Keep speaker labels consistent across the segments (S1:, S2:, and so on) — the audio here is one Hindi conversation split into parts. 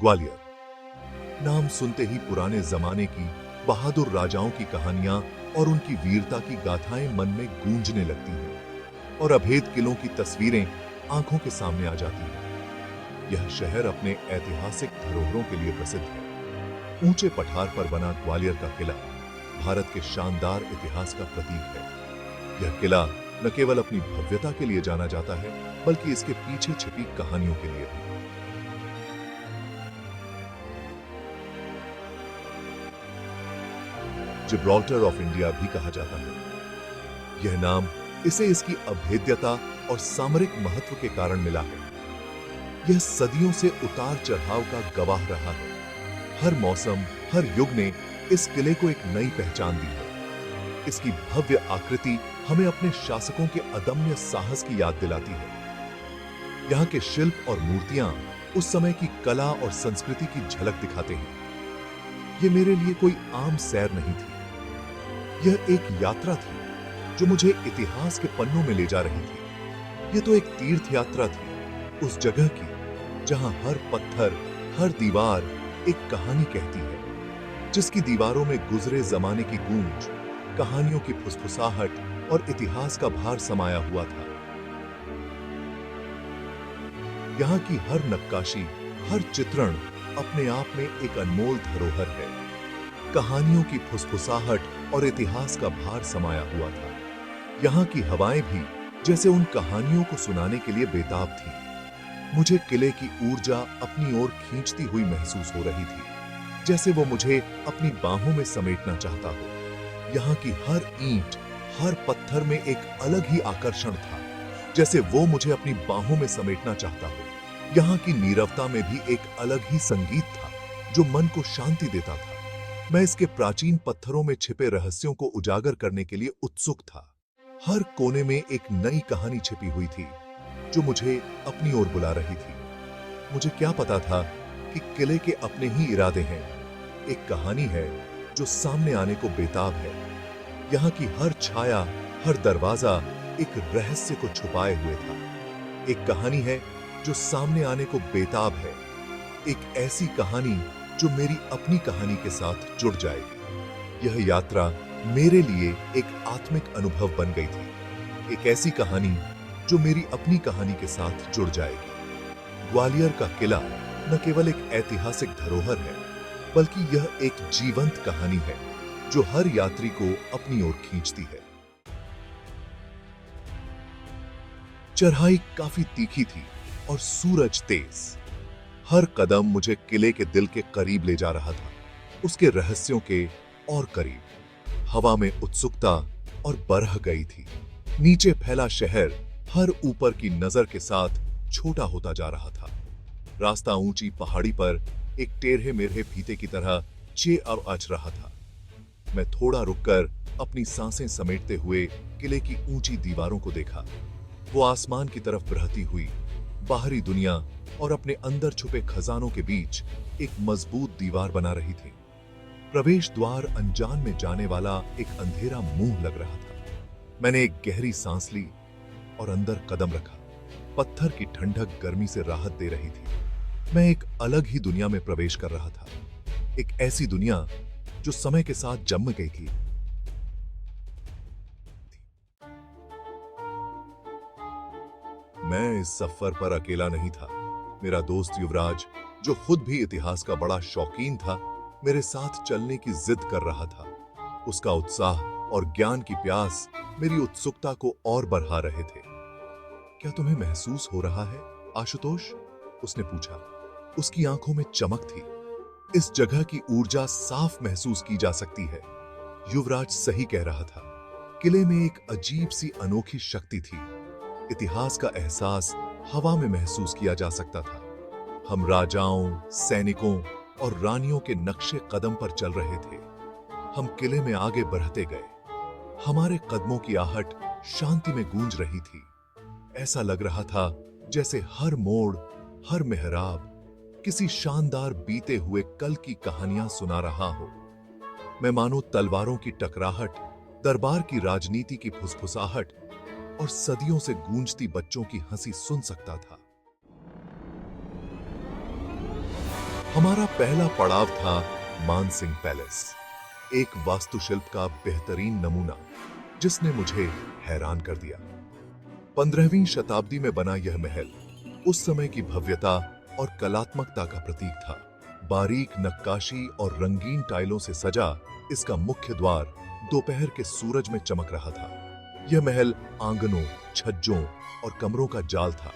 S1: ग्वालियर नाम सुनते ही पुराने जमाने की बहादुर राजाओं की कहानियां और उनकी वीरता की गाथाएं मन में गूंजने लगती हैं और अभेद किलों की तस्वीरें आंखों के सामने आ जाती हैं। यह शहर अपने ऐतिहासिक धरोहरों के लिए प्रसिद्ध है। ऊंचे पठार पर बना ग्वालियर का किला भारत के शानदार इतिहास का प्रतीक है। यह किला न केवल अपनी भव्यता के लिए जाना जाता है, बल्कि इसके पीछे छिपी कहानियों के लिए भी। जिब्राल्टर ऑफ इंडिया भी कहा जाता है। यह नाम इसे इसकी अभेद्यता और सामरिक महत्व के कारण मिला है। यह सदियों से उतार चढ़ाव का गवाह रहा है। हर मौसम, हर युग ने इस किले को एक नई पहचान दी है। इसकी भव्य आकृति हमें अपने शासकों के अदम्य साहस की याद दिलाती है। यहाँ के शिल्प और मूर्तियां उस समय की कला और संस्कृति की झलक दिखाते हैं। यह मेरे लिए कोई आम सैर नहीं थी। यह एक यात्रा थी जो मुझे इतिहास के पन्नों में ले जा रही थी। यह तो एक तीर्थ यात्रा थी उस जगह की जहां हर पत्थर, हर दीवार एक कहानी कहती है, जिसकी दीवारों में गुजरे जमाने की गूंज, कहानियों की फुसफुसाहट और इतिहास का भार समाया हुआ था। यहाँ की हर नक्काशी, हर चित्रण अपने आप में एक अनमोल धरोहर है। कहानियों की फुसफुसाहट और इतिहास का भार समाया हुआ था। यहाँ की हवाएं भी जैसे उन कहानियों को सुनाने के लिए बेताब थी। मुझे किले की ऊर्जा अपनी ओर खींचती हुई महसूस हो रही थी, जैसे वो मुझे अपनी बाहों में समेटना चाहता हो। यहाँ की हर ईंट, हर पत्थर में एक अलग ही आकर्षण था, जैसे वो मुझे अपनी बाहों में समेटना चाहता हो। यहाँ की नीरवता में भी एक अलग ही संगीत था जो मन को शांति देता था। मैं इसके प्राचीन पत्थरों में छिपे रहस्यों को उजागर करने के लिए उत्सुक था। हर कोने में एक नई कहानी छिपी हुई थी जो मुझे अपनी ओर बुला रही थी। मुझे क्या पता था कि किले के अपने ही इरादे हैं। एक कहानी है जो सामने आने को बेताब है। यहाँ की हर छाया, हर दरवाजा एक रहस्य को छुपाए हुए था। एक कहानी है जो सामने आने को बेताब है। एक ऐसी कहानी जो मेरी अपनी कहानी के साथ जुड़ जाएगी। यह यात्रा मेरे लिए एक आत्मिक अनुभव बन गई थी। एक ऐसी कहानी जो मेरी अपनी कहानी के साथ जुड़ जाएगी। ग्वालियर का किला न केवल एक ऐतिहासिक धरोहर है, बल्कि यह एक जीवंत कहानी है जो हर यात्री को अपनी ओर खींचती है। चढ़ाई काफी तीखी थी और सूरज तेज। हर कदम मुझे किले के दिल के करीब ले जा रहा था, उसके रहस्यों के और करीब। हवा में उत्सुकता और बरह गई थी। नीचे फैला शहर हर ऊपर की नजर के साथ छोटा होता जा रहा था। रास्ता ऊंची पहाड़ी पर एक टेढ़े मेढ़े फीते की तरह चे और अच रहा था। मैं थोड़ा रुककर अपनी सांसें समेटते हुए किले की ऊंची दीवारों को देखा। वो आसमान की तरफ बहती हुई बाहरी दुनिया और अपने अंदर छुपे खजानों के बीच एक मजबूत दीवार बना रही थी। प्रवेश द्वार अनजान में जाने वाला एक अंधेरा मुंह लग रहा था। मैंने एक गहरी सांस ली और अंदर कदम रखा। पत्थर की ठंडक गर्मी से राहत दे रही थी। मैं एक अलग ही दुनिया में प्रवेश कर रहा था। एक ऐसी दुनिया जो समय के साथ जम गई थी। मैं इस सफर पर अकेला नहीं था। मेरा दोस्त युवराज, जो खुद भी इतिहास का बड़ा शौकीन था, मेरे साथ चलने की जिद कर रहा था। उसका उत्साह और ज्ञान की प्यास मेरी उत्सुकता को और बढ़ा रहे थे। क्या तुम्हें महसूस हो रहा है, आशुतोष? उसने पूछा। उसकी आंखों में चमक थी। इस जगह की ऊर्जा साफ महसूस की जा सकती है। युवराज सही कह रहा था। किले में एक अजीब सी अनोखी शक्ति थी। इतिहास का एहसास हवा में महसूस किया जा सकता था। हम राजाओं, सैनिकों और रानियों के नक्शे कदम पर चल रहे थे। हम किले में आगे बढ़ते गए। हमारे कदमों की आहट शांति में गूंज रही थी। ऐसा लग रहा था जैसे हर मोड़, हर मेहराब किसी शानदार बीते हुए कल की कहानियां सुना रहा हो। मैं मानो तलवारों की टकराहट, दरबार की राजनीति की फुसफुसाहट और सदियों से गूंजती बच्चों की हंसी सुन सकता था। हमारा पहला पड़ाव था मानसिंह पैलेस, एक वास्तुशिल्प का बेहतरीन नमूना जिसने मुझे हैरान कर दिया। 15वीं शताब्दी में बना यह महल उस समय की भव्यता और कलात्मकता का प्रतीक था। बारीक नक्काशी और रंगीन टाइलों से सजा इसका मुख्य द्वार दोपहर के सूरज में चमक रहा था। यह महल आंगनों, छज्जों और कमरों का जाल था।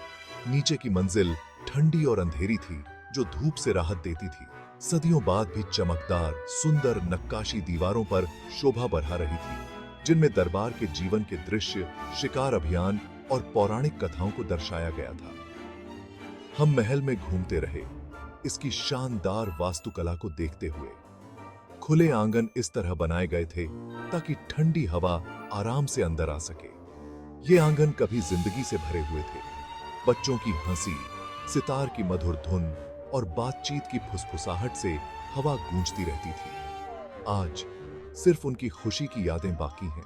S1: नीचे की मंजिल ठंडी और अंधेरी थी, जो धूप से राहत देती थी। सदियों बाद भी चमकदार, सुंदर नक्काशी दीवारों पर शोभा बढ़ा रही थी, जिनमें दरबार के जीवन के दृश्य, शिकार अभियान और पौराणिक कथाओं को दर्शाया गया था। हम महल में घूमते रहे, इसकी शानदार वास्तुकला को देखते हुए। खुले आंगन इस तरह बनाए गए थे ताकि ठंडी हवा आराम से अंदर आ सके। ये आंगन कभी जिंदगी से भरे हुए थे। बच्चों की हंसी, सितार की मधुर धुन और बातचीत की फुसफुसाहट से हवा गूंजती रहती थी। आज सिर्फ उनकी खुशी की यादें बाकी हैं।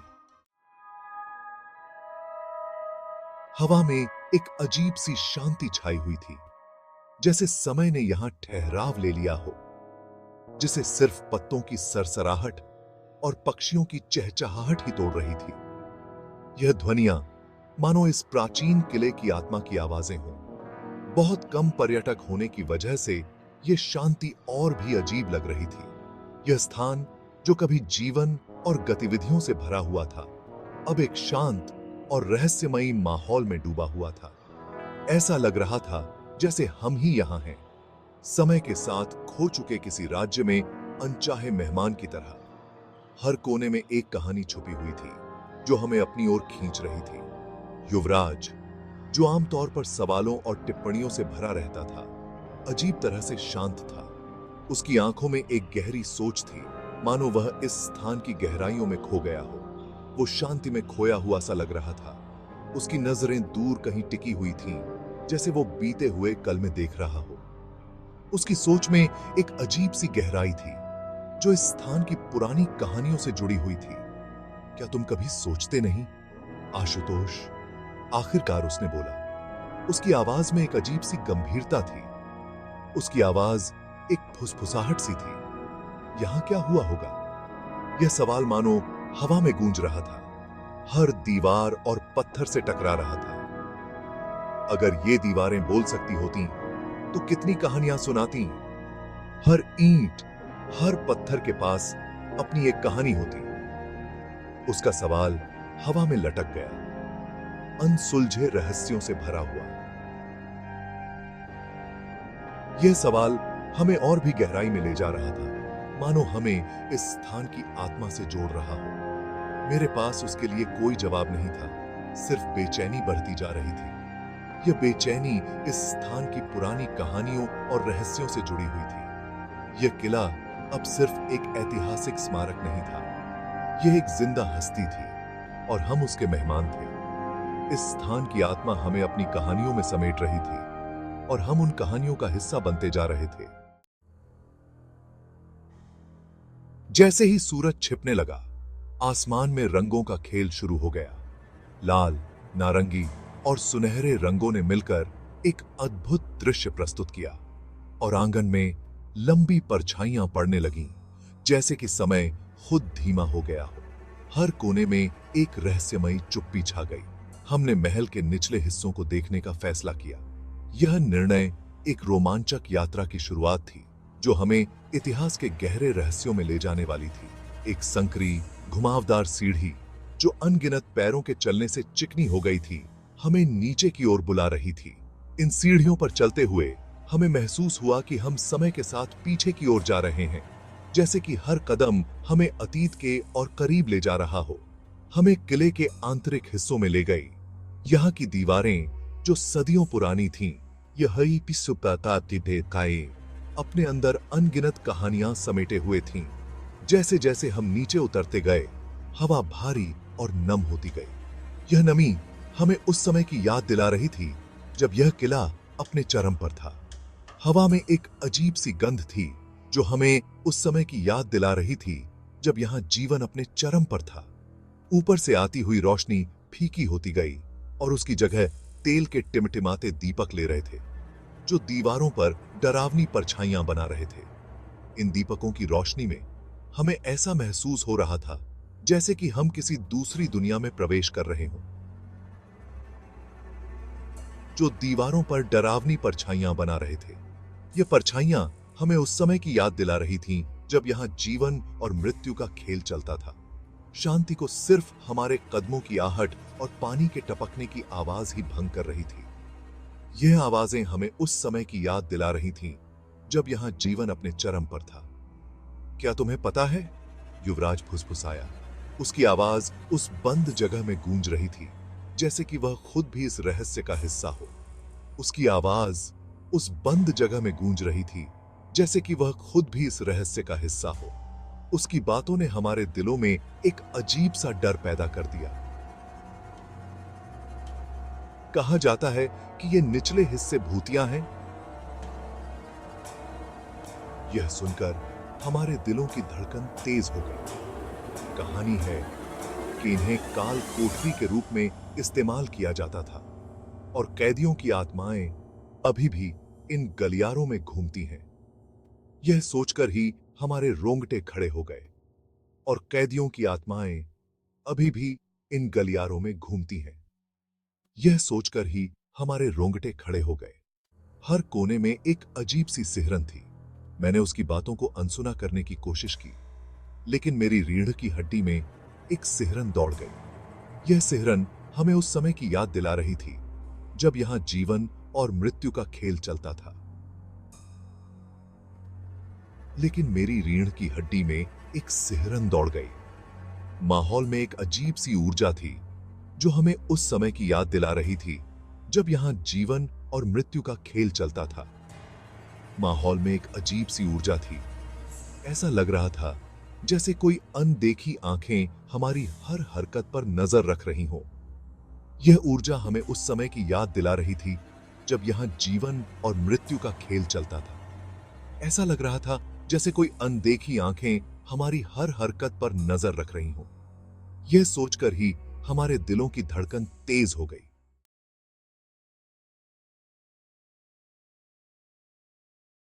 S1: हवा में एक अजीब सी शांति छाई हुई थी, जैसे समय ने यहां ठहराव ले लिया हो, जिसे सिर्फ पत्तों की सरसराहट और पक्षियों की चहचहाहट ही तोड़ रही थी। यह ध्वनियां मानो इस प्राचीन किले की आत्मा की आवाजें हों। बहुत कम पर्यटक होने की वजह से यह शांति और भी अजीब लग रही थी। यह स्थान जो कभी जीवन और गतिविधियों से भरा हुआ था, अब एक शांत और रहस्यमयी माहौल में डूबा हुआ था। ऐसा लग रहा था जैसे हम ही यहां हैं, समय के साथ खो चुके किसी राज्य में अनचाहे मेहमान की तरह। हर कोने में एक कहानी छुपी हुई थी जो हमें अपनी ओर खींच रही थी। युवराज, जो आमतौर पर सवालों और टिप्पणियों से भरा रहता था, अजीब तरह से शांत था। उसकी आंखों में एक गहरी सोच थी, मानो वह इस स्थान की गहराइयों में खो गया हो। वो शांति में खोया हुआ सा लग रहा था। उसकी नजरें दूर कहीं टिकी हुई थीं, जैसे वो बीते हुए कल में देख रहा हो। उसकी सोच में एक अजीब सी गहराई थी, जो इस स्थान की पुरानी कहानियों से जुड़ी हुई थी। क्या तुम कभी सोचते नहीं, आशुतोष? आखिरकार उसने बोला। उसकी आवाज में एक अजीब सी गंभीरता थी। उसकी आवाज एक फुसफुसाहट सी थी। यहां क्या हुआ होगा? यह सवाल मानो हवा में गूंज रहा था, हर दीवार और पत्थर से टकरा रहा था। अगर ये दीवारें बोल सकती होती तो कितनी कहानियां सुनाती। हर ईंट, हर पत्थर के पास अपनी एक कहानी होती। उसका सवाल हवा में लटक गया, अनसुलझे रहस्यों से भरा हुआ। यह सवाल हमें और भी गहराई में ले जा रहा था, मानो हमें इस स्थान की आत्मा से जोड़ रहा हो। मेरे पास उसके लिए कोई जवाब नहीं था, सिर्फ बेचैनी बढ़ती जा रही थी। यह बेचैनी इस स्थान की पुरानी कहानियों और रहस्यों से जुड़ी हुई थी। यह किला अब सिर्फ एक ऐतिहासिक स्मारक नहीं था, यह एक जिंदा हस्ती थी और हम उसके मेहमान थे। इस स्थान की आत्मा हमें अपनी कहानियों में समेट रही थी और हम उन कहानियों का हिस्सा बनते जा रहे थे। जैसे ही सूरज छिपने लगा, आसमान में रंगों का खेल शुरू हो गया। लाल, नारंगी और सुनहरे रंगों ने मिलकर एक अद्भुत दृश्य प्रस्तुत किया और आंगन में लंबी परछाइयां पड़ने लगीं, जैसे कि समय खुद धीमा हो गया हो। हर कोने में एक रहस्यमयी चुप्पी छा गई। हमने महल के निचले हिस्सों को देखने का फैसला किया। यह निर्णय एक रोमांचक यात्रा की शुरुआत थी, जो हमें इतिहास के गहरे रहस्यों में ले जाने वाली थी। एक संकरी, घुमावदार सीढ़ी जो अनगिनत पैरों के चलने से चिकनी हो गई थी, हमें नीचे की ओर बुला रही थी। इन सीढ़ियों पर चलते हुए हमें महसूस हुआ कि हम समय के साथ पीछे की ओर जा रहे हैं, जैसे कि हर कदम हमें अतीत के और करीब ले जा रहा हो। हमें किले के आंतरिक हिस्सों में ले गई। यहाँ की दीवारें जो सदियों पुरानी थीं, यही अपने अंदर अनगिनत कहानियां समेटे हुए थीं। जैसे जैसे हम नीचे उतरते गए, हवा भारी और नम होती गई। यह नमी हमें उस समय की याद दिला रही थी जब यह किला अपने चरम पर था। हवा में एक अजीब सी गंध थी जो हमें उस समय की याद दिला रही थी जब यहां जीवन अपने चरम पर था। ऊपर से आती हुई रोशनी फीकी होती गई और उसकी जगह तेल के टिमटिमाते दीपक ले रहे थे। जो दीवारों पर डरावनी परछाइयां बना रहे थे। इन दीपकों की रोशनी में हमें ऐसा महसूस हो रहा था जैसे कि हम किसी दूसरी दुनिया में प्रवेश कर रहे हों। जो दीवारों पर डरावनी परछाइयां बना रहे थे, ये परछाइयां हमें उस समय की याद दिला रही थीं जब यहां जीवन और मृत्यु का खेल चलता था। शांति को सिर्फ हमारे कदमों की आहट और पानी के टपकने की आवाज ही भंग कर रही थी। यह आवाजें हमें उस समय की याद दिला रही थीं जब यहां जीवन अपने चरम पर था। क्या तुम्हें पता है? युवराज फुसफुसाया। उसकी आवाज उस बंद जगह में गूंज रही थी जैसे कि वह खुद भी इस रहस्य का हिस्सा हो। उसकी आवाज उस बंद जगह में गूंज रही थी जैसे कि वह खुद भी इस रहस्य का हिस्सा हो। उसकी बातों ने हमारे दिलों में एक अजीब सा डर पैदा कर दिया। कहा जाता है कि ये निचले हिस्से भूतियां हैं। यह सुनकर हमारे दिलों की धड़कन तेज हो गई। कहानी है कि इन्हें काल कोठरी के रूप में इस्तेमाल किया जाता था और कैदियों की आत्माएं अभी भी इन गलियारों में घूमती हैं। यह सोचकर ही हमारे रोंगटे खड़े हो गए। और कैदियों की आत्माएं अभी भी इन गलियारों में घूमती हैं। यह सोचकर ही हमारे रोंगटे खड़े हो गए। हर कोने में एक अजीब सी सिहरन थी। मैंने उसकी बातों को अनसुना करने की कोशिश की, लेकिन मेरी रीढ़ की हड्डी में एक सिहरन दौड़ गई। यह सिहरन हमें उस समय की याद दिला रही थी जब यहां जीवन और मृत्यु का खेल चलता था। लेकिन मेरी रीढ़ की हड्डी में एक सिहरन दौड़ गई। माहौल में एक अजीब सी ऊर्जा थी जो हमें उस समय की याद दिला रही थी जब यहां जीवन और मृत्यु का खेल चलता था। माहौल में एक अजीब सी ऊर्जा थी। ऐसा लग रहा था जैसे कोई अनदेखी आंखें हमारी हर हरकत पर नजर रख रही हों। यह ऊर्जा हमें उस समय की याद दिला रही थी जब यहां जीवन और मृत्यु का खेल चलता था। ऐसा लग रहा था जैसे कोई अनदेखी आंखें हमारी हर हरकत पर नजर रख रही हों। यह सोचकर ही हमारे दिलों की धड़कन तेज हो गई।